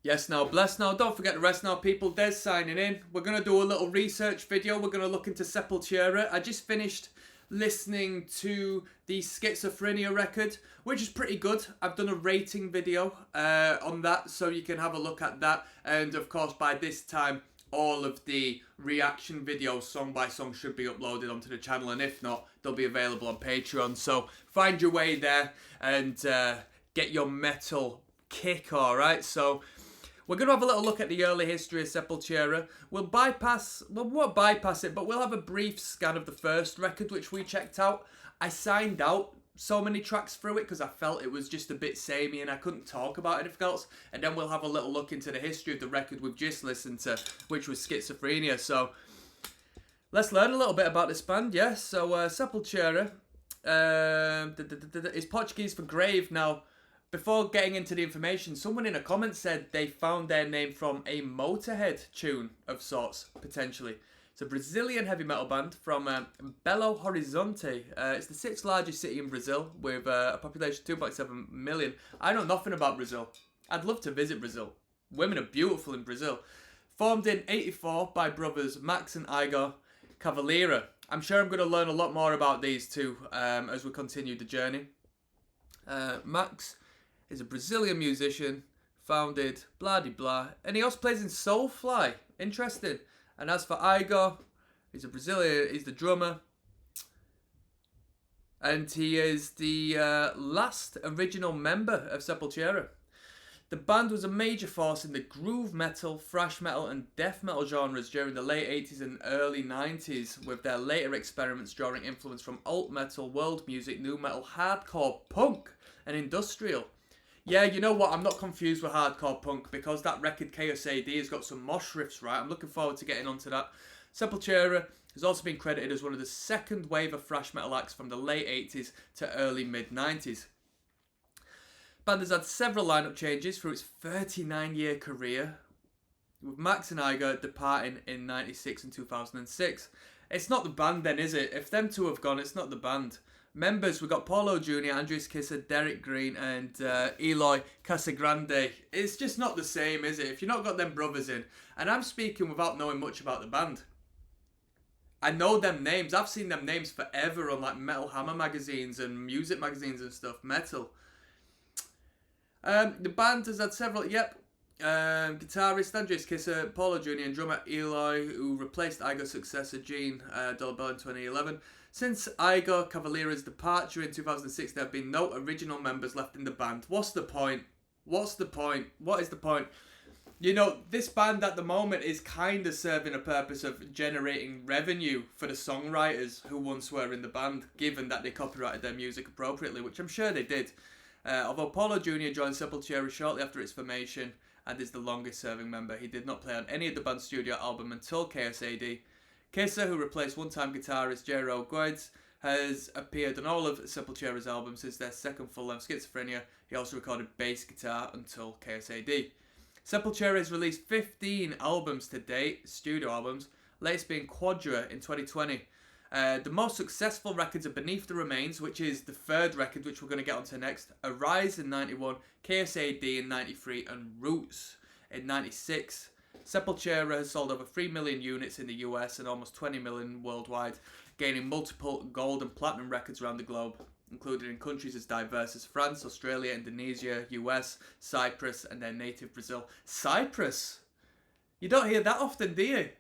Yes now, bless now, don't forget the rest now people. Des signing in. We're going to do a little research video. We're going to look into Sepultura. I just finished listening to the Schizophrenia record, which is pretty good. I've done a rating video on that, so you can have a look at that. And of course, by this time, all of the reaction videos, song by song, should be uploaded onto the channel. And if not, they'll be available on Patreon. So find your way there and get your metal kick, alright? So we're going to have a little look at the early history of Sepultura. We won't bypass it, but we'll have a brief scan of the first record, which we checked out. I signed out so many tracks through it because I felt it was just a bit samey and I couldn't talk about anything else. And then we'll have a little look into the history of the record we've just listened to, which was Schizophrenia. So let's learn a little bit about this band, yeah? So Sepultura is Portuguese for grave. Now, before getting into the information, someone in a comment said they found their name from a Motorhead tune of sorts, potentially. It's a Brazilian heavy metal band from Belo Horizonte. It's the 6th largest city in Brazil with a population of 2.7 million. I know nothing about Brazil. I'd love to visit Brazil. Women are beautiful in Brazil. Formed in '84 by brothers Max and Igor Cavalera. I'm sure I'm going to learn a lot more about these two as we continue the journey. Max is a Brazilian musician, founded blah-de-blah, and he also plays in Soulfly. Interesting. And as for Igor, he's a Brazilian, he's the drummer, and he is the last original member of Sepultura. The band was a major force in the groove metal, thrash metal, and death metal genres during the late 80s and early 90s, with their later experiments drawing influence from alt metal, world music, nu metal, hardcore punk, and industrial. Yeah, you know what? I'm not confused with hardcore punk because that record KSAD has got some mosh riffs, right? I'm looking forward to getting onto that. Sepultura has also been credited as one of the second wave of thrash metal acts from the late 80s to early mid-90s. Band has had several lineup changes through its 39-year career, with Max and Igor departing in 96 and 2006. It's not the band then, is it? If them two have gone, it's not the band. Members, we've got Paulo Jr., Andreas Kisser, Derek Green, and Eloy Casagrande. It's just not the same, is it? If you've not got them brothers in. And I'm speaking without knowing much about the band. I know them names. I've seen them names forever on like Metal Hammer magazines and music magazines and stuff. Metal. The band has had several, guitarist Andreas Kisser, Paulo Jr. and drummer Eloy, who replaced Igor's successor Gene Dolabella in 2011. Since Igor Cavalera's departure in 2006, there have been no original members left in the band. What's the point? What's the point? What is the point? You know, this band at the moment is kind of serving a purpose of generating revenue for the songwriters who once were in the band, given that they copyrighted their music appropriately, which I'm sure they did. Although Paulo Jr. joined Sepultura shortly after its formation and is the longest serving member, he did not play on any of the band's studio album until KSAD. Kisser, who replaced one-time guitarist Jero Guedes, has appeared on all of Sepultura's albums since their second full-length Schizophrenia. He also recorded bass guitar until KSAD. Sepultura has released 15 albums to date, studio albums, latest being Quadra in 2020. The most successful records are Beneath the Remains, which is the third record, which we're going to get onto next, Arise in 91, KSAD in 93, and Roots in 96. Sepultura has sold over 3 million units in the US and almost 20 million worldwide, gaining multiple gold and platinum records around the globe, including in countries as diverse as France, Australia, Indonesia, US, Cyprus, and their native Brazil. Cyprus? You don't hear that often, do you?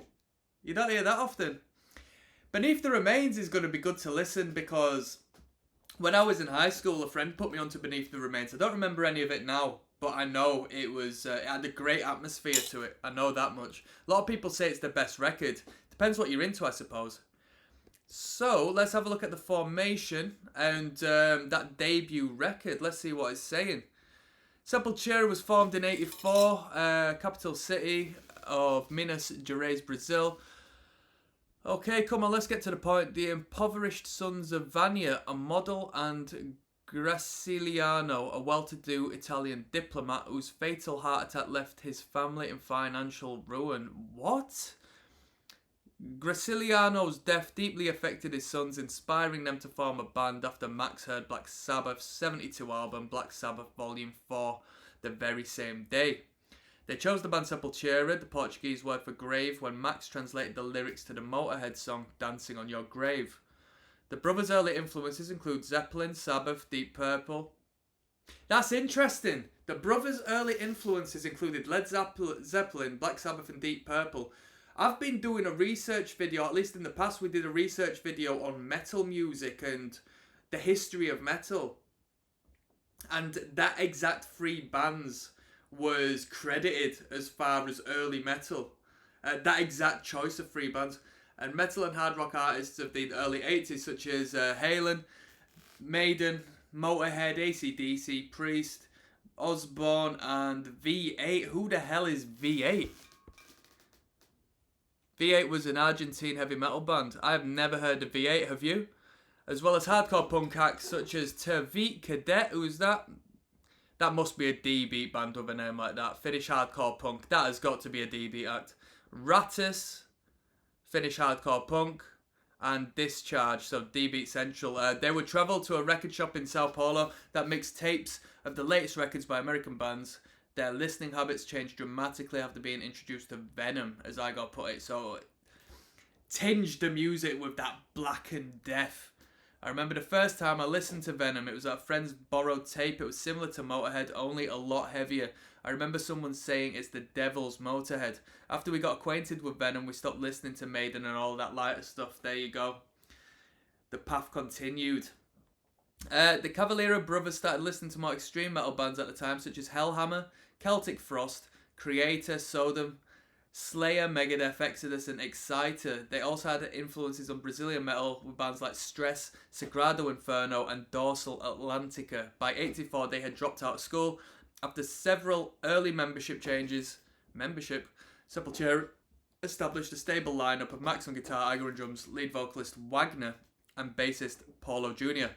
You don't hear that often. Beneath the Remains is going to be good to listen because when I was in high school, a friend put me onto Beneath the Remains. I don't remember any of it now, but I know it had a great atmosphere to it. I know that much. A lot of people say it's the best record. Depends what you're into, I suppose. So, let's have a look at the formation and that debut record. Let's see what it's saying. Sepultura was formed in '84, capital city of Minas Gerais, Brazil. Okay, come on, let's get to the point. The impoverished sons of Vania, a model, and Graciliano, a well-to-do Italian diplomat whose fatal heart attack left his family in financial ruin. What? Graciliano's death deeply affected his sons, inspiring them to form a band after Max heard Black Sabbath's '72 album, Black Sabbath Volume 4, the very same day. They chose the band Sepultura, the Portuguese word for grave, when Max translated the lyrics to the Motorhead song Dancing on Your Grave. The brothers' early influences include Zeppelin, Sabbath, Deep Purple. That's interesting. The brothers' early influences included Led Zeppelin, Black Sabbath and Deep Purple. I've been doing a research video, at least in the past we did a research video on metal music and the history of metal. And that exact 3 bands was credited as far as early metal. That exact choice of 3 bands. And metal and hard rock artists of the early 80s such as Halen, Maiden, Motorhead, AC/DC, Priest, Osbourne and V8. Who the hell is V8? V8 was an Argentine heavy metal band. I have never heard of V8, have you? As well as hardcore punk acts such as Tervit Cadet. Who's that? That must be a D-beat band with a name like that. Finnish hardcore punk. That has got to be a D-beat act. Rattus, Finnish hardcore punk, and Discharge, so D-Beat Central. They would travel to a record shop in Sao Paulo that mixed tapes of the latest records by American bands. Their listening habits changed dramatically after being introduced to Venom, as I got put it. So, tinged the music with that black and death. I remember the first time I listened to Venom, it was at a friend's borrowed tape. It was similar to Motorhead, only a lot heavier. I remember someone saying it's the devil's Motorhead. After we got acquainted with Venom, we stopped listening to Maiden and all that lighter stuff. There you go. The path continued. The Cavalera brothers started listening to more extreme metal bands at the time, such as Hellhammer, Celtic Frost, Creator, Sodom, Slayer, Megadeth, Exodus and Exciter. They also had influences on Brazilian metal with bands like Stress, Sagrado Inferno and Dorsal Atlantica. By 1984 they had dropped out of school. After several early membership changes, Sepultura established a stable lineup of Max on guitar, Iger on drums, lead vocalist Wagner and bassist Paulo Jr.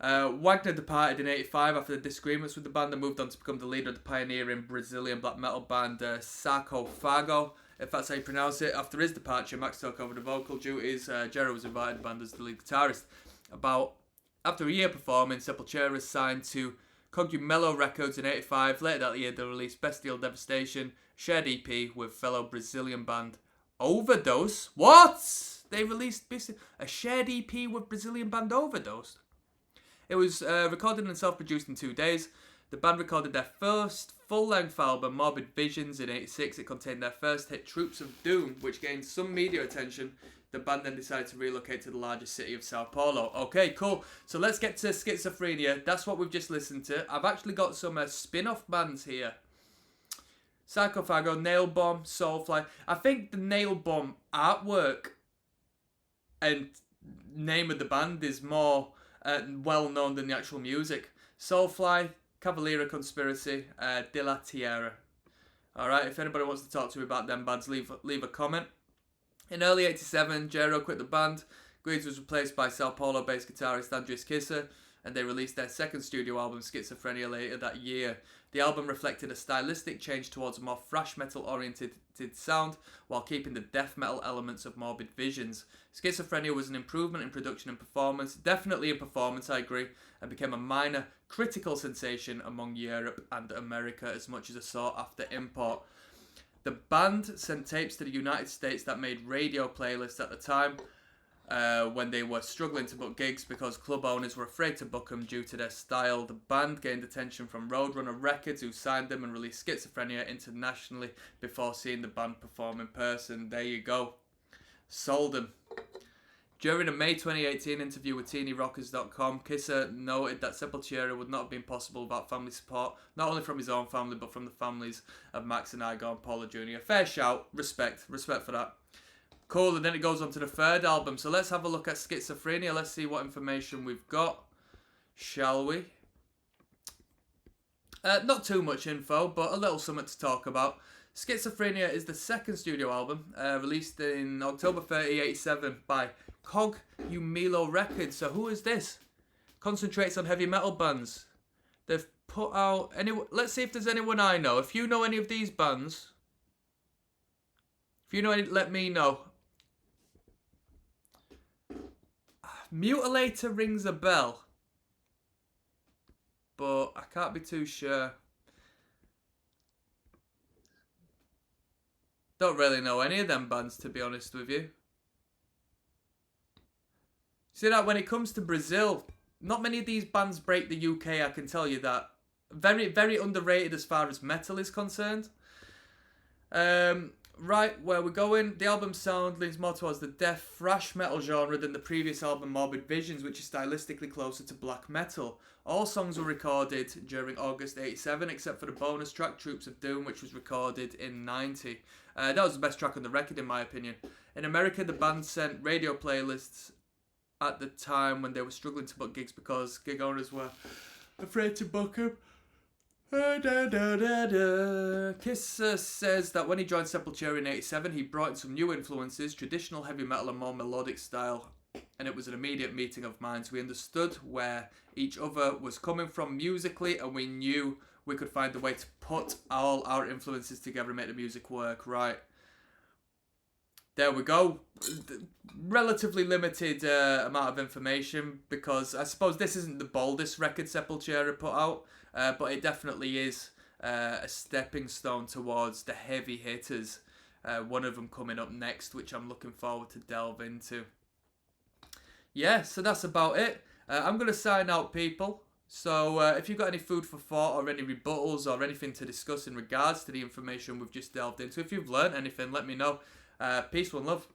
Wagner departed in 1985 after the disagreements with the band and moved on to become the leader of the pioneering Brazilian black metal band Sarcófago, if that's how you pronounce it. After his departure, Max took over the vocal duties. Jero was invited to the band as the lead guitarist. After a year performing, Sepultura signed to Cogumelo Records in 1985. Later that year, they released Bestial Devastation, shared EP with fellow Brazilian band Overdose. What? They released a shared EP with Brazilian band Overdose? It was recorded and self-produced in 2 days. The band recorded their first full-length album, Morbid Visions, in 1986. It contained their first hit, Troops of Doom, which gained some media attention. The band then decided to relocate to the largest city of Sao Paulo. Okay, cool. So let's get to Schizophrenia. That's what we've just listened to. I've actually got some spin-off bands here. Sarcophago, Nailbomb, Soulfly. I think the Nailbomb artwork and name of the band is more well known than the actual music. Soulfly, Cavalera Conspiracy, De La Tierra. Alright, if anybody wants to talk to me about them bands, leave a comment. In early 1987, Jero quit the band. Greaves was replaced by Sao Paulo-based guitarist Andres Kisser, and they released their second studio album, Schizophrenia, later that year. The album reflected a stylistic change towards a more thrash metal-oriented sound, while keeping the death metal elements of Morbid Visions. Schizophrenia was an improvement in production and performance, definitely in performance, I agree, and became a minor critical sensation among Europe and America, as much as a sought-after import. The band sent tapes to the United States that made radio playlists at the time, when they were struggling to book gigs because club owners were afraid to book them due to their style. The band gained attention from Roadrunner Records, who signed them and released Schizophrenia internationally before seeing the band perform in person. There you go. Sold them. During a May 2018 interview with TeenyRockers.com, Kisser noted that Sepultura would not have been possible without family support, not only from his own family, but from the families of Max and Igor and Paulo Jr. Fair shout. Respect for that. Cool, and then it goes on to the third album. So let's have a look at Schizophrenia. Let's see what information we've got, shall we? Not too much info, but a little something to talk about. Schizophrenia is the second studio album, released in October 30, 1987 by Cogumelo Records. So who is this? Concentrates on heavy metal bands. They've put out... Let's see if there's anyone I know. If you know any of these bands, if you know any, let me know. Mutilator rings a bell, but I can't be too sure. Don't really know any of them bands, to be honest with you. See that when it comes to Brazil, not many of these bands break the UK, I can tell you that. Very, very underrated as far as metal is concerned. Right, where we're going, the album's sound leans more towards the death thrash metal genre than the previous album Morbid Visions, which is stylistically closer to black metal. All songs were recorded during August 87, except for the bonus track Troops of Doom, which was recorded in 90. That was the best track on the record in my opinion. In America, the band sent radio playlists at the time when they were struggling to book gigs because gig owners were afraid to book them. Kiss says that when he joined Sepultura in 87, he brought in some new influences, traditional heavy metal and more melodic style, and it was an immediate meeting of minds. We understood where each other was coming from musically, and we knew we could find a way to put all our influences together and make the music work. Right. There we go. Relatively limited amount of information, because I suppose this isn't the boldest record Sepultura put out, but it definitely is a stepping stone towards the heavy hitters. One of them coming up next, which I'm looking forward to delve into. Yeah, so that's about it. I'm going to sign out, people. So if you've got any food for thought or any rebuttals or anything to discuss in regards to the information we've just delved into, if you've learned anything, let me know. Peace, one love.